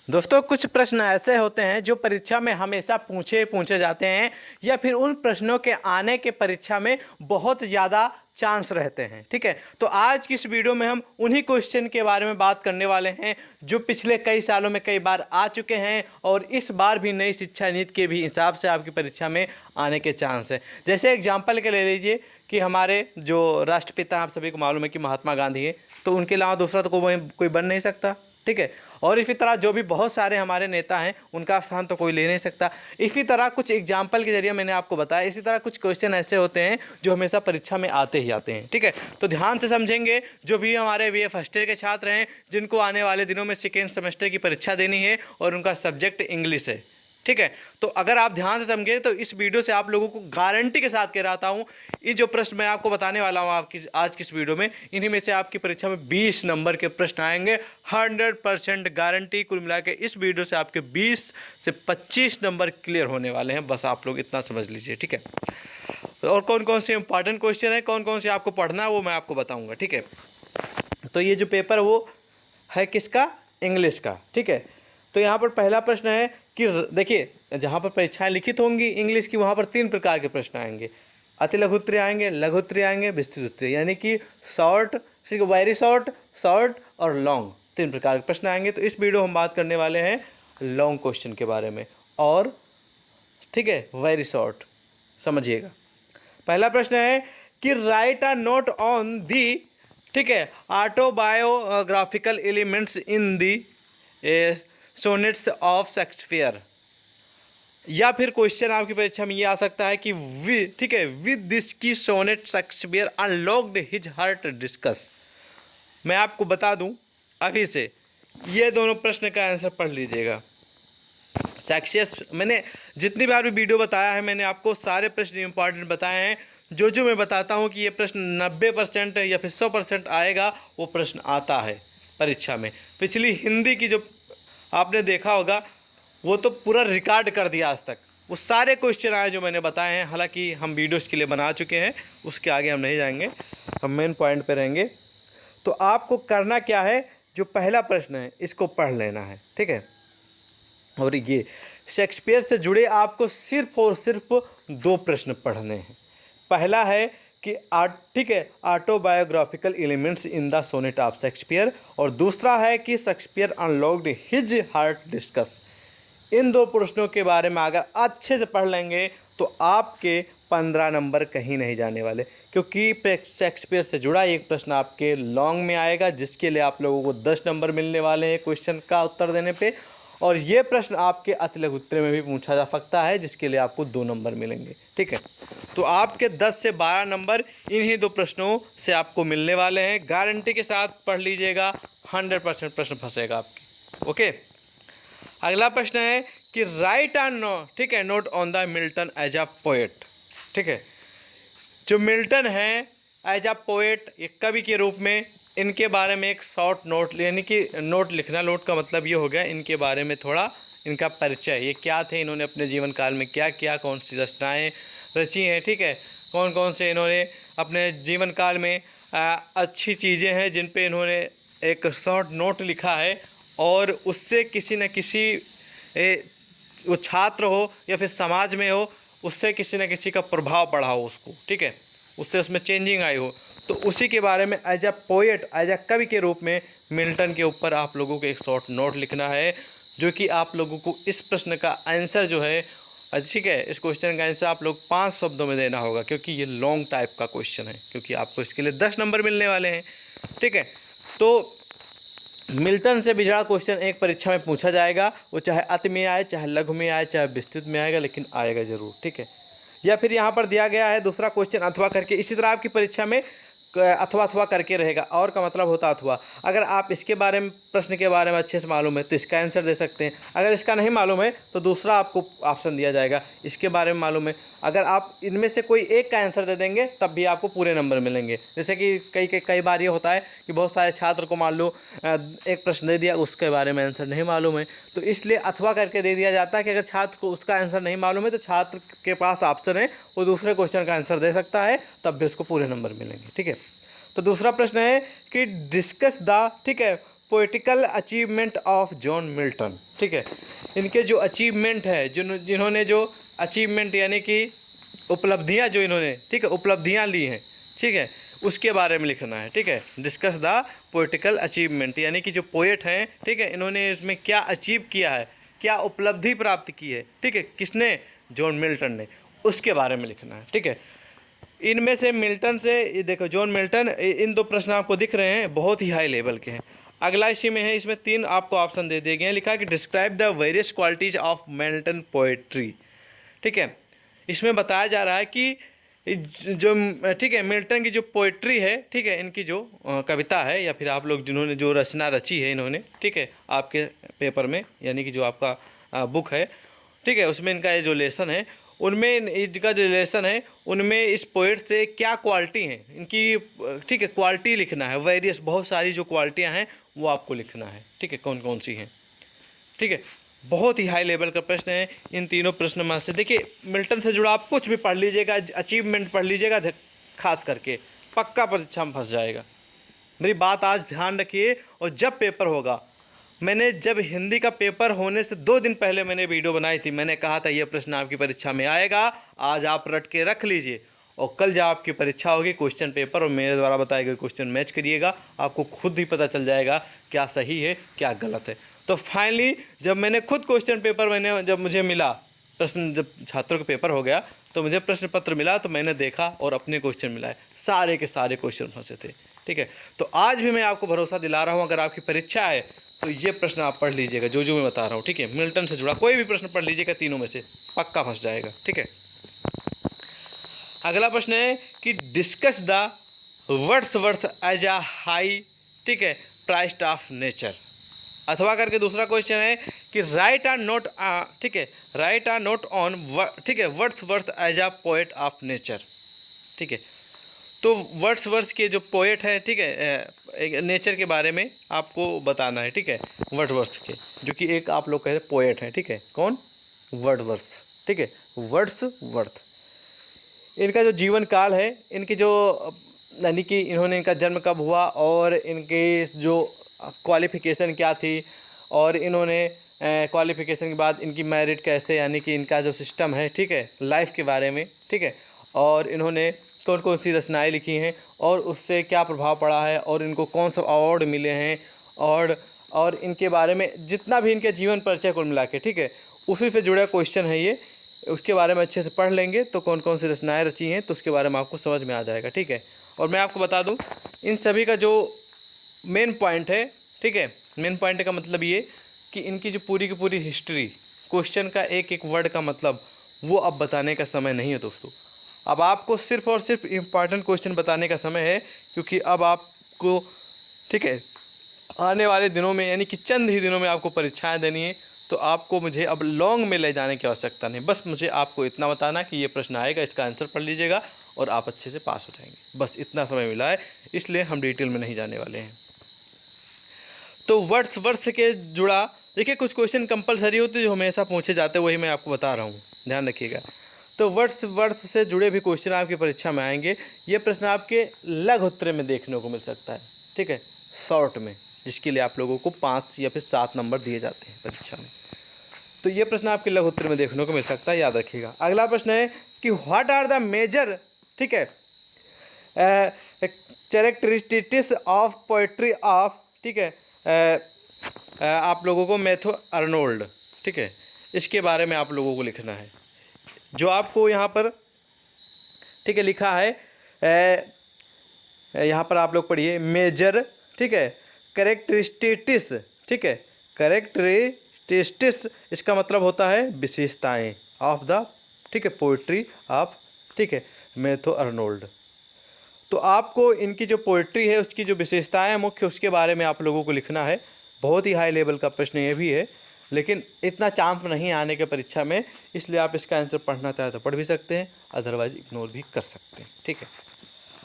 दोस्तों, कुछ प्रश्न ऐसे होते हैं जो परीक्षा में हमेशा पूछे जाते हैं, या फिर उन प्रश्नों के आने के परीक्षा में बहुत ज़्यादा चांस रहते हैं। ठीक है, तो आज की इस वीडियो में हम उन्हीं क्वेश्चन के बारे में बात करने वाले हैं जो पिछले कई सालों में कई बार आ चुके हैं और इस बार भी नई शिक्षा नीति के भी हिसाब से आपकी परीक्षा में आने के चांस है। जैसे एग्जाम्पल के ले लीजिए कि हमारे जो राष्ट्रपिता आप सभी को मालूम है कि महात्मा गांधी है, तो उनके अलावा दूसरा तो कोई बन नहीं सकता। ठीक है, और इसी तरह जो भी बहुत सारे हमारे नेता हैं उनका स्थान तो कोई ले नहीं सकता। इसी तरह कुछ एग्जाम्पल के जरिए मैंने आपको बताया, इसी तरह कुछ क्वेश्चन ऐसे होते हैं जो हमेशा परीक्षा में आते ही आते हैं। ठीक है, तो ध्यान से समझेंगे। जो भी हमारे बीए फर्स्ट ईयर के छात्र हैं जिनको आने वाले दिनों में सेकेंड सेमेस्टर की परीक्षा देनी है और उनका सब्जेक्ट इंग्लिश है, ठीक है, तो अगर आप ध्यान से समझें तो इस वीडियो से आप लोगों को गारंटी के साथ कह रहा हूँ, ये जो प्रश्न मैं आपको बताने वाला हूँ आपकी आज की इस वीडियो में, इन्हीं में से आपकी परीक्षा में 20 नंबर के प्रश्न आएंगे। 100% गारंटी। कुल मिला के इस वीडियो से आपके 20 से 25 नंबर क्लियर होने वाले हैं, बस आप लोग इतना समझ लीजिए। ठीक है, और कौन कौन से इंपॉर्टेंट क्वेश्चन है, कौन कौन से आपको पढ़ना है, वो मैं आपको बताऊँगा। ठीक है, तो ये जो पेपर वो है किसका? इंग्लिश का। ठीक है, तो यहाँ पर पहला प्रश्न है कि देखिए, जहाँ पर परीक्षाएं लिखित होंगी इंग्लिश की, वहाँ पर 3 प्रकार के प्रश्न आएंगे। अति लघु उत्तरीय आएंगे, लघु उत्तरीय आएंगे, विस्तृत उत्तरीय, यानी कि शॉर्ट, वेरी शॉर्ट, शॉर्ट और लॉन्ग, 3 प्रकार के प्रश्न आएंगे। तो इस वीडियो हम बात करने वाले हैं लॉन्ग क्वेश्चन के बारे में, और ठीक है वेरी शॉर्ट। समझिएगा, पहला प्रश्न है कि राइट अ नोट ऑन दी, ठीक है, autobiographical elements in the sonnets of Shakespeare. या फिर क्वेश्चन आपकी परीक्षा में ये आ सकता है कि ठीक है, with this key sonnet Shakespeare unlocked his heart discuss. मैं आपको बता दूं अभी से, ये दोनों प्रश्न का आंसर पढ़ लीजिएगा। शेक्सपियर, मैंने जितनी बार भी वीडियो बताया है मैंने आपको सारे प्रश्न इंपॉर्टेंट बताए हैं। जो मैं बताता हूँ कि ये प्रश्न 90% या फिर 100% आएगा, वो प्रश्न आता है परीक्षा में। पिछली हिंदी की जो आपने देखा होगा वो तो पूरा रिकॉर्ड कर दिया आज तक, वो सारे क्वेश्चन आए जो मैंने बताए हैं। हालांकि हम वीडियोस के लिए बना चुके हैं, उसके आगे हम नहीं जाएंगे, हम मेन पॉइंट पे रहेंगे। तो आपको करना क्या है, जो पहला प्रश्न है इसको पढ़ लेना है। ठीक है, और ये शेक्सपियर से जुड़े आपको सिर्फ और सिर्फ 2 प्रश्न पढ़ने हैं। पहला है कि ठीक है, autobiographical elements in the sonnet of Shakespeare, और दूसरा है कि Shakespeare unlocked his heart discuss. इन 2 प्रश्नों के बारे में अगर अच्छे से पढ़ लेंगे तो आपके 15 नंबर कहीं नहीं जाने वाले, क्योंकि शेक्सपियर से जुड़ा एक प्रश्न आपके लॉन्ग में आएगा जिसके लिए आप लोगों को 10 नंबर मिलने वाले हैं क्वेश्चन का उत्तर देने पे, और ये प्रश्न आपके अति लघु उत्तरीय में भी पूछा जा सकता है जिसके लिए आपको 2 नंबर मिलेंगे। ठीक है, तो आपके 10 से 12 नंबर इन्हीं 2 प्रश्नों से आपको मिलने वाले हैं। गारंटी के साथ पढ़ लीजिएगा, 100% प्रश्न फंसेगा आपके। ओके, अगला प्रश्न है कि राइट एंड नो, ठीक है, note on the Milton as a poet. ठीक है, जो मिल्टन है एज अ पोएट, एक कवि के रूप में, इनके बारे में एक शॉर्ट नोट, यानी कि नोट लिखना। नोट का मतलब ये हो गया इनके बारे में थोड़ा इनका परिचय, ये क्या थे, इन्होंने अपने जीवन काल में क्या किया, कौन सी रचनाएं रची हैं। ठीक है, कौन कौन से इन्होंने अपने जीवन काल में अच्छी चीज़ें हैं जिन पे इन्होंने एक शॉर्ट नोट लिखा है, और उससे किसी न किसी वो छात्र हो या फिर समाज में हो, उससे किसी न किसी का प्रभाव पड़ा हो उसको। ठीक है, उससे उसमें चेंजिंग आई हो, तो उसी के बारे में as a poet, as a कवि के रूप में मिल्टन के ऊपर आप लोगों को एक शॉर्ट नोट लिखना है, जो कि आप लोगों को इस प्रश्न का आंसर जो है, ठीक है, इस क्वेश्चन का आंसर आप लोग 5 शब्दों में देना होगा, क्योंकि ये लॉन्ग टाइप का क्वेश्चन है, क्योंकि आपको इसके लिए 10 नंबर मिलने वाले हैं। ठीक है, तो मिल्टन से बिछड़ा क्वेश्चन एक परीक्षा में पूछा जाएगा, वो चाहे अति में आए, चाहे लघु में आए, चाहे विस्तृत में आएगा, लेकिन आएगा जरूर। ठीक है, या फिर यहाँ पर दिया गया है दूसरा क्वेश्चन अथवा करके, इसी तरह आपकी परीक्षा में अथवा अथवा करके रहेगा। और का मतलब होता अथवा। अगर आप इसके बारे में, प्रश्न के बारे में अच्छे से मालूम है तो इसका आंसर दे सकते हैं, अगर इसका नहीं मालूम है तो दूसरा आपको ऑप्शन दिया जाएगा, इसके बारे में मालूम है। अगर आप इनमें से कोई एक का आंसर दे देंगे तब भी आपको पूरे नंबर मिलेंगे। जैसे कि कई बार ये होता है कि बहुत सारे छात्र को मान लो एक प्रश्न दे दिया, उसके बारे में आंसर नहीं मालूम है, तो इसलिए अथवा करके दे दिया जाता है कि अगर छात्र को उसका आंसर नहीं मालूम है तो छात्र के पास ऑप्शन है, वो दूसरे क्वेश्चन का आंसर दे सकता है, तब भी उसको पूरे नंबर मिलेंगे। ठीक है, तो दूसरा प्रश्न है कि डिस्कस द, ठीक है, poetical achievement of John Milton. ठीक है, इनके जो अचीवमेंट है, जिन्होंने जो अचीवमेंट यानी कि उपलब्धियां जो इन्होंने, ठीक है, उपलब्धियां ली हैं, ठीक है, उसके बारे में लिखना है। ठीक है, डिस्कस द पोइटिकल अचीवमेंट, यानी कि जो पोएट हैं, ठीक है, इन्होंने इसमें क्या अचीव किया है, क्या उपलब्धि प्राप्त की है, ठीक है, किसने, जॉन मिल्टन ने, उसके बारे में लिखना है। ठीक है, इनमें से मिल्टन से, ये देखो जॉन मिल्टन, इन दो प्रश्न आपको दिख रहे हैं, बहुत ही हाई लेवल के हैं। अगला इसी में है, इसमें 3 आपको ऑप्शन दे दिए गए हैं, लिखा है कि describe the various qualities of Milton poetry. ठीक है, इसमें बताया जा रहा है कि जो, ठीक है, मिल्टन की जो पोएट्री है, ठीक है, इनकी जो कविता है, या फिर आप लोग जिन्होंने जो रचना रची है इन्होंने, ठीक है, आपके पेपर में, यानी कि जो आपका बुक है, ठीक है, उसमें इनका ये जो लेसन है, उनमें इनका जो लेसन है, उनमें इस पोएट से क्या क्वालिटी हैं इनकी, ठीक है, क्वालिटी लिखना है, वेरियस, बहुत सारी जो क्वालिटियाँ हैं वो आपको लिखना है। ठीक है, कौन कौन सी हैं। ठीक है, बहुत ही हाई लेवल का प्रश्न है। इन तीनों प्रश्न में से देखिए, मिल्टन से जुड़ा आप कुछ भी पढ़ लीजिएगा, अचीवमेंट पढ़ लीजिएगा, खास करके पक्का परीक्षा में फंस जाएगा। मेरी बात आज ध्यान रखिए, और जब पेपर होगा, मैंने जब हिंदी का पेपर होने से 2 दिन पहले मैंने वीडियो बनाई थी, मैंने कहा था ये प्रश्न आपकी परीक्षा में आएगा, आज आप रट के रख लीजिए, और कल जब आपकी परीक्षा होगी, क्वेश्चन पेपर और मेरे द्वारा बताए गए क्वेश्चन मैच करिएगा, आपको खुद ही पता चल जाएगा क्या सही है क्या गलत है। तो फाइनली जब मैंने खुद क्वेश्चन पेपर जब मुझे मिला, प्रश्न जब छात्रों का पेपर हो गया तो मुझे प्रश्न पत्र मिला, तो मैंने देखा और अपने क्वेश्चन मिलाए, सारे के सारे क्वेश्चन फंसे थे। ठीक है, तो आज भी मैं आपको भरोसा दिला रहा हूँ, अगर आपकी परीक्षा है तो ये प्रश्न आप पढ़ लीजिएगा, जो मैं बता रहा हूँ। ठीक है, मिल्टन से जुड़ा कोई भी प्रश्न पढ़ लीजिएगा, तीनों में से पक्का फंस जाएगा। ठीक है, अगला प्रश्न है कि discuss the Wordsworth as a high, ठीक है, प्राइस्ट ऑफ नेचर। अथवा करके दूसरा क्वेश्चन है कि राइट आर नोट, ठीक है, राइट आर नोट ऑन, ठीक है, Wordsworth as a poet of nature. ठीक है, तो वर्ड्सवर्थ के जो पोएट है, ठीक है, नेचर के बारे में आपको बताना है। ठीक है, वर्ड्सवर्थ के, जो कि एक आप लोग कह रहे पोएट हैं। ठीक है, कौन, वर्ड्सवर्थ। ठीक है, वर्ड्सवर्थ, इनका जो जीवन काल है, इनकी जो, यानी कि इन्होंने, इनका जन्म कब हुआ, और इनके जो क्वालिफ़िकेशन क्या थी, और इन्होंने क्वालिफ़िकेशन के बाद इनकी मेरिट कैसे, यानी कि इनका जो सिस्टम है, ठीक है, लाइफ के बारे में। ठीक है, और इन्होंने कौन कौन सी रचनाएँ लिखी हैं, और उससे क्या प्रभाव पड़ा है, और इनको कौन सा अवार्ड मिले हैं, और इनके बारे में जितना भी इनके जीवन परिचय कुल मिला के, ठीक है, उसी से जुड़ा क्वेश्चन है ये, उसके बारे में अच्छे से पढ़ लेंगे तो कौन कौन सी रचनाएँ रची हैं, तो उसके बारे में आपको समझ में आ जाएगा। ठीक है, और मैं आपको बता दूं, इन सभी का जो मेन पॉइंट है, ठीक है, मेन पॉइंट का मतलब ये कि इनकी जो पूरी की पूरी हिस्ट्री, क्वेश्चन का एक एक वर्ड का मतलब, वो अब बताने का समय नहीं है दोस्तों। अब आपको सिर्फ और सिर्फ इम्पॉर्टेंट क्वेश्चन बताने का समय है, क्योंकि अब आपको, ठीक है, आने वाले दिनों में, यानी कि चंद ही दिनों में आपको परीक्षाएं देनी है, तो आपको मुझे अब लॉन्ग में ले जाने की आवश्यकता नहीं, बस मुझे आपको इतना बताना कि ये प्रश्न आएगा, इसका आंसर पढ़ लीजिएगा और आप अच्छे से पास हो जाएंगे। बस इतना समय मिला है, इसलिए हम डिटेल में नहीं जाने वाले हैं। तो वर्ड्सवर्थ के जुड़ा, देखिए कुछ क्वेश्चन कंपलसरी होते हैं जो हमेशा पूछे जाते हैं, वही मैं आपको बता रहा हूँ, ध्यान रखिएगा। तो वर्ड्सवर्थ से जुड़े भी क्वेश्चन आपकी परीक्षा में आएंगे। ये प्रश्न आपके लघु उत्तर में देखने को मिल सकता है, ठीक है, शॉर्ट में, जिसके लिए आप लोगों को 5 या फिर 7 नंबर दिए जाते हैं परीक्षा में। तो ये प्रश्न आपके लघु उत्तर में देखने को मिल सकता है, याद रखिएगा। अगला प्रश्न है कि व्हाट आर द मेजर, ठीक है, कैरेक्टरिस्टिक्स ऑफ पोएट्री ऑफ, ठीक है, आप लोगों को मैथ्यू आर्नोल्ड, ठीक है, इसके बारे में आप लोगों को लिखना है। जो आपको यहाँ पर, ठीक है, लिखा है, यहाँ पर आप लोग पढ़िए, मेजर, ठीक है, कैरेक्टरिस्टिक्स, ठीक है, कैरेक्टरिस्टिक्स, इसका मतलब होता है विशेषताएं ऑफ द, ठीक है, पोइट्री ऑफ, ठीक है, मैथ्यू आर्नोल्ड। तो आपको इनकी जो पोइट्री है उसकी जो विशेषताएं हैं मुख्य, उसके बारे में आप लोगों को लिखना है। बहुत ही हाई लेवल का प्रश्न ये भी है, लेकिन इतना चांस नहीं आने के परीक्षा में, इसलिए आप इसका आंसर पढ़ना चाहे तो पढ़ भी सकते हैं, अदरवाइज इग्नोर भी कर सकते हैं। ठीक है,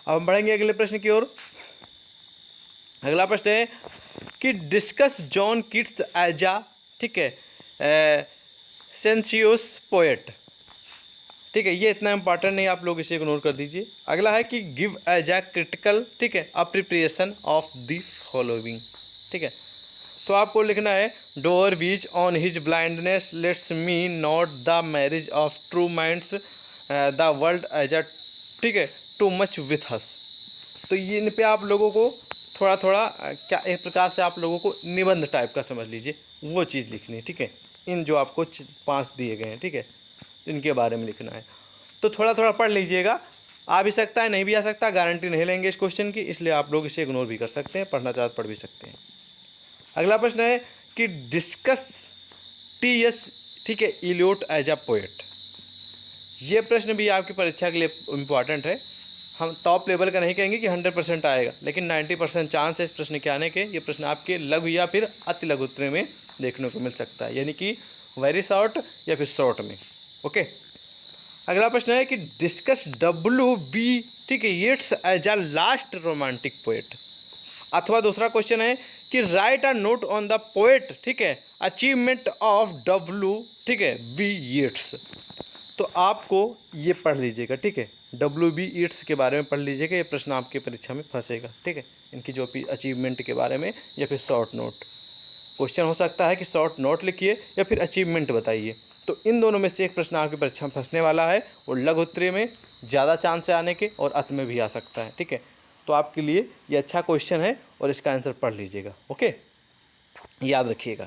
अब हम बढ़ेंगे अगले प्रश्न की ओर। अगला प्रश्न है कि discuss John Keats as a, ठीक है, सेंसियस पोएट। ठीक है, ये इतना इंपॉर्टेंट नहीं, आप लोग इसे इग्नोर कर दीजिए। अगला है कि गिव एज अ क्रिटिकल, ठीक है, अप्रिप्रिएशन ऑफ द फॉलोइंग। ठीक है, तो आपको लिखना है Dover Beach on his blindness let's me not the marriage of true minds the world as a, ठीक है, टू मच विथ हस। तो ये इन पे आप लोगों को थोड़ा थोड़ा क्या एक प्रकार से आप लोगों को निबंध टाइप का समझ लीजिए, वो चीज़ लिखनी है, ठीक है। इन जो आपको 5 दिए गए हैं, ठीक है, इनके बारे में लिखना है। तो थोड़ा थोड़ा पढ़ लीजिएगा, आ भी सकता है नहीं भी आ सकता, गारंटी नहीं लेंगे इस क्वेश्चन की, इसलिए आप लोग इसे इग्नोर भी कर सकते हैं, पढ़ना चाहते पढ़ भी सकते हैं। अगला प्रश्न है कि डिस्कस T.S., ठीक है, इलियट एज अ पोएट। ये प्रश्न भी आपकी परीक्षा के लिए इम्पॉर्टेंट है। हम टॉप लेवल का नहीं कहेंगे कि 100% आएगा, लेकिन 90% चांस है इस प्रश्न के आने के। ये प्रश्न आपके लघु या फिर अति लघु उत्तरीय में देखने को मिल सकता है, यानी कि वेरी शॉर्ट या फिर शॉर्ट में। ओके, अगला प्रश्न है कि डिस्कस W.B., ठीक है, Yeats as a last romantic poet. अथवा दूसरा क्वेश्चन है कि write a note on the poet, ठीक है, अचीवमेंट ऑफ W., ठीक है, B. येट्स। तो आपको ये पढ़ लीजिएगा, ठीक है, W.B. येट्स के बारे में पढ़ लीजिएगा, ये प्रश्न आपके परीक्षा में फंसेगा, ठीक है, इनकी जो भी अचीवमेंट के बारे में या फिर शॉर्ट नोट। क्वेश्चन हो सकता है कि शॉर्ट नोट लिखिए या फिर अचीवमेंट बताइए, तो इन दोनों में से एक प्रश्न आपकी परीक्षा में फंसने वाला है, और लघु उत्तरीय में ज़्यादा चांस है आने के, और अत में भी आ सकता है, ठीक है। तो आपके लिए ये अच्छा क्वेश्चन है और इसका आंसर पढ़ लीजिएगा, ओके, याद रखिएगा।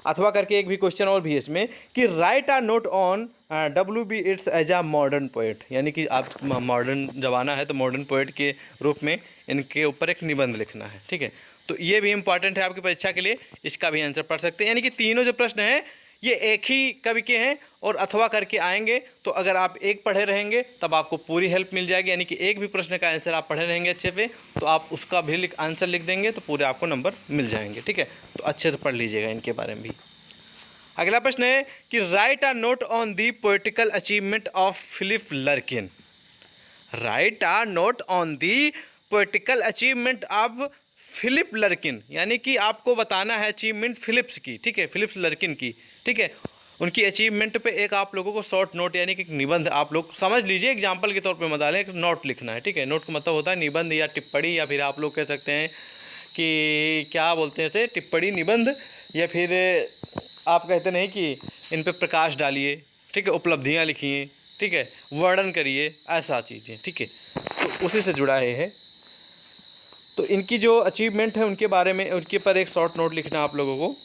अथवा करके एक भी क्वेश्चन और भी है इसमें कि write a note on W.B. Yeats as a modern poet, यानी कि आप मॉडर्न ज़माना है तो मॉडर्न पोएट के रूप में इनके ऊपर एक निबंध लिखना है, ठीक है। तो ये भी इंपॉर्टेंट है आपकी परीक्षा के लिए, इसका भी आंसर पढ़ सकते हैं। यानी कि तीनों जो प्रश्न हैं ये एक ही कवि के हैं और अथवा करके आएंगे, तो अगर आप एक पढ़े रहेंगे तब आपको पूरी हेल्प मिल जाएगी। यानी कि एक भी प्रश्न का आंसर आप पढ़े रहेंगे अच्छे पे, तो आप उसका भी आंसर लिख देंगे तो पूरे आपको नंबर मिल जाएंगे, ठीक है। तो अच्छे से पढ़ लीजिएगा इनके बारे में भी। अगला प्रश्न है कि write a note on the poetical achievement of Philip Larkin. Write a note on the poetical achievement of Philip Larkin, यानी कि आपको बताना है अचीवमेंट फिलिप्स की, ठीक है, फिलिप्स लर्किन की, ठीक है, उनकी अचीवमेंट पे एक आप लोगों को शॉर्ट नोट यानी कि निबंध आप लोग समझ लीजिए, एग्जांपल के तौर पे मत डालें, एक नोट लिखना है, ठीक है। नोट का मतलब होता है निबंध या टिप्पणी, या फिर आप लोग कह सकते हैं कि क्या बोलते हैं इसे, टिप्पणी, निबंध, या फिर आप कहते नहीं कि इन पे प्रकाश डालिए, ठीक है, उपलब्धियाँ लिखिए, ठीक है, वर्णन करिए, ऐसा चीज़ें, ठीक है, तो उसी से जुड़ा है। तो इनकी जो अचीवमेंट है उनके बारे में, उनके पर एक शॉर्ट नोट लिखना है, आप लोगों को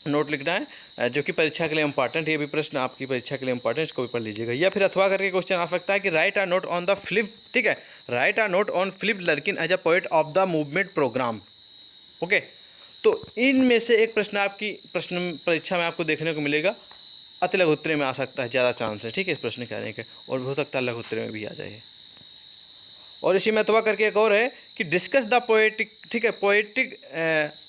नोट लिखना है, जो कि परीक्षा के लिए इंपॉर्टेंट है। ये भी प्रश्न आपकी परीक्षा के लिए इंपॉर्टेंट, इसको भी पढ़ लीजिएगा। या फिर अथवा करके क्वेश्चन आ सकता है कि write a note on the Philip, ठीक है, write a note on Philip Larkin as a poet of the movement program. Okay, तो इनमें से एक प्रश्न आपकी प्रश्न परीक्षा में आपको देखने को मिलेगा, अति लघु उत्तरीय में आ सकता है, ज़्यादा चांस है, ठीक है, इस प्रश्न के आने के, और हो सकता है लघु उत्तरीय में भी आ जाए। और इसी में अथवा करके एक और है कि डिस्कस द पोएटिक, ठीक है, पोएटिक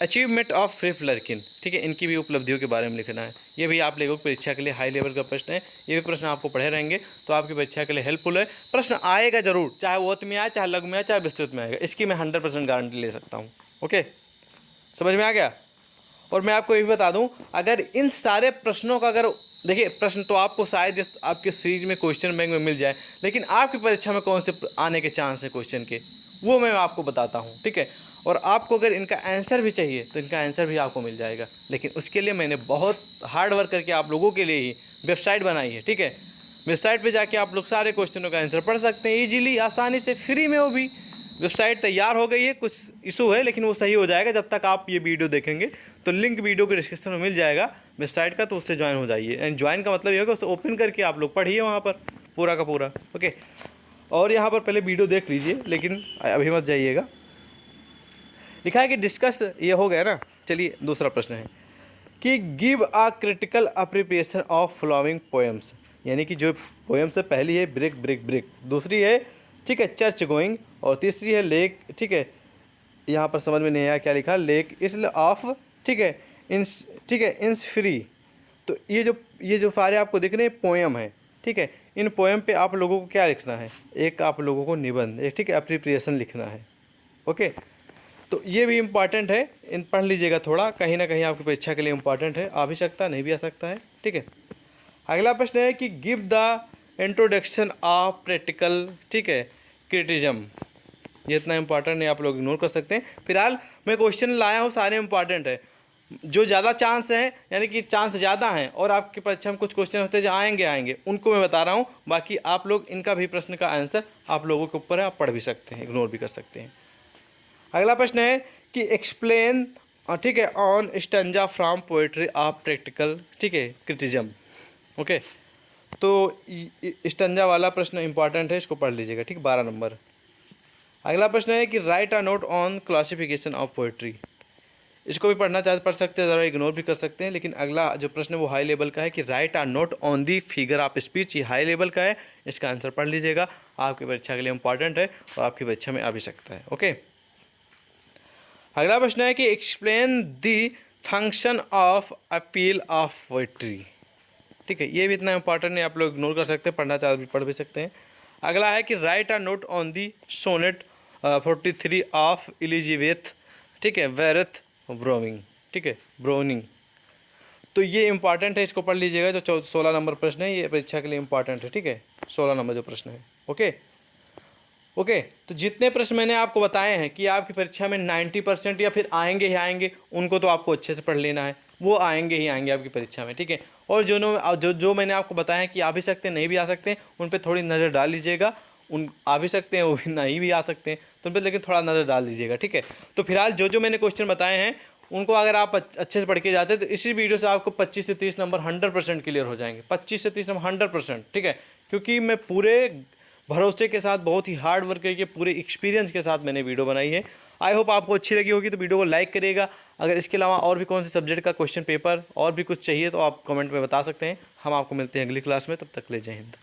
अचीवमेंट ऑफ फिलिप लर्किन, ठीक है, इनकी भी उपलब्धियों के बारे में लिखना है। ये भी आप लोगों की परीक्षा के लिए हाई लेवल का प्रश्न है, ये भी प्रश्न आपको पढ़े रहेंगे तो आपकी परीक्षा के लिए हेल्पफुल है। प्रश्न आएगा जरूर, चाहे वो में आए, चाहे लघु में आए, चाहे विस्तृत में आएगा, इसकी मैं 100% गारंटी ले सकता हूँ। ओके, समझ में आ गया। और मैं आपको ये भी बता दूं, अगर इन सारे प्रश्नों का, अगर देखिए प्रश्न तो आपको शायद आपके सीरीज में क्वेश्चन बैंक में मिल जाए, लेकिन आपकी परीक्षा में कौन से आने के चांस है क्वेश्चन के, वो मैं आपको बताता हूं, ठीक है। और आपको अगर इनका आंसर भी चाहिए तो इनका आंसर भी आपको मिल जाएगा, लेकिन उसके लिए मैंने बहुत हार्ड वर्क करके आप लोगों के लिए ही वेबसाइट बनाई है, ठीक है। वेबसाइट पर जाके आप लोग सारे क्वेश्चनों का आंसर पढ़ सकते हैं ईजिली, आसानी से, फ्री में। वो भी वेबसाइट तैयार हो गई है, कुछ इशू है लेकिन वो सही हो जाएगा जब तक आप ये वीडियो देखेंगे। तो लिंक वीडियो के डिस्क्रिप्शन में मिल जाएगा वेबसाइट का, तो उससे ज्वाइन हो जाइए। एंड ज्वाइन का मतलब ये होगा उसे ओपन करके आप लोग पढ़िए वहाँ पर पूरा का पूरा, ओके। और यहाँ पर पहले वीडियो देख लीजिए, लेकिन अभी मत जाइएगा। लिखा है कि डिस्कस, ये हो गया ना। चलिए दूसरा प्रश्न है कि give a critical appreciation of flowing poems, यानी कि जो पोएम्स है, पहली है ब्रेक ब्रेक ब्रेक, दूसरी है, ठीक है, चर्च गोइंग, और तीसरी है लेक, ठीक है, यहाँ पर समझ में नहीं आया क्या लिखा, लेक इसल ऑफ, ठीक है, इंस, ठीक है, इंस फ्री। तो ये जो सारे आपको दिख रहे हैं पोएम है, ठीक है, इन पोएम पे आप लोगों को क्या लिखना है, एक आप लोगों को निबंध, एक, ठीक है, अप्रिसिएशन लिखना है। ओके, तो ये भी इम्पॉर्टेंट है, इन पढ़ लीजिएगा थोड़ा, कहीं ना कहीं आपकी परीक्षा के लिए इम्पॉर्टेंट है, आ भी सकता है नहीं भी आ सकता है, ठीक है। अगला प्रश्न है कि give the introduction of practical, ठीक है, क्रिटिज्म। ये इतना इंपॉर्टेंट नहीं, आप लोग इग्नोर कर सकते हैं। फिलहाल मैं क्वेश्चन लाया हूँ, सारे इंपॉर्टेंट है। जो ज़्यादा चांस हैं, यानी कि चांस ज़्यादा हैं और आपकी परीक्षा में कुछ क्वेश्चन होते हैं जो आएंगे उनको मैं बता रहा हूँ। बाकी आप लोग इनका भी प्रश्न का आंसर आप लोगों के ऊपर है, आप पढ़ भी सकते हैं, इग्नोर भी कर सकते हैं। अगला प्रश्न है कि एक्सप्लेन, ठीक है, on stanza from poetry of practical, ठीक है, क्रिटिज्म। ओके, तो स्टंजा वाला प्रश्न इंपॉर्टेंट है, इसको पढ़ लीजिएगा, ठीक, 12 नंबर। अगला प्रश्न है कि write a note on classification of poetry. इसको भी पढ़ना चाहते पढ़ सकते हैं, ज़रा इग्नोर भी कर सकते हैं। लेकिन अगला जो प्रश्न है वो हाई लेवल का है कि write a note on the figure of speech. ये हाई लेवल का है, इसका आंसर पढ़ लीजिएगा, आपकी परीक्षा के लिए इंपॉर्टेंट है और आपकी परीक्षा में आ भी सकता है। ओके, अगला प्रश्न है कि explain the function of appeal of poetry. ठीक है, ये भी इतना इंपॉर्टेंट नहीं, आप लोग इग्नोर कर सकते हैं, पढ़ना चाहते भी पढ़ भी सकते हैं। अगला है कि write a note on the sonnet 43 of Elizabeth, ठीक है, वेरेथ ब्रोविंग, ठीक है, ब्रोनिंग। तो ये इंपॉर्टेंट है, इसको पढ़ लीजिएगा। जो 16 नंबर प्रश्न है ये परीक्षा के लिए इंपॉर्टेंट है, ठीक है, 16 नंबर जो प्रश्न है। ओके, तो जितने प्रश्न मैंने आपको बताए हैं कि आपकी परीक्षा में 90% या फिर आएंगे ही आएंगे, उनको तो आपको अच्छे से पढ़ लेना है, वो आएंगे ही आएंगे आपकी परीक्षा में, ठीक है। और जो मैंने आपको बताया कि आ भी सकते हैं, नहीं भी आ सकते हैं, उन पर थोड़ी नज़र डाल लीजिएगा। उन आ भी सकते हैं, वो भी नहीं भी आ सकते हैं, तो उन पर लेकिन थोड़ा नज़र डाल दीजिएगा, ठीक है। तो फिलहाल जो मैंने क्वेश्चन बताए हैं उनको अगर आप अच्छे से पढ़ के जाते हैं तो इसी वीडियो से आपको 25 से 30 नंबर 100% क्लियर हो जाएंगे। 25 से 30 नंबर 100%, ठीक है, क्योंकि मैं पूरे भरोसे के साथ, बहुत ही हार्ड वर्क करके, पूरे एक्सपीरियंस के साथ मैंने वीडियो बनाई है। आई होप आपको अच्छी लगी होगी, तो वीडियो को लाइक करिएगा। अगर इसके अलावा और भी कौन से सब्जेक्ट का क्वेश्चन पेपर और भी कुछ चाहिए तो आप कमेंट में बता सकते हैं। हम आपको मिलते हैं अगली क्लास में, तब तक ले जय हिंद।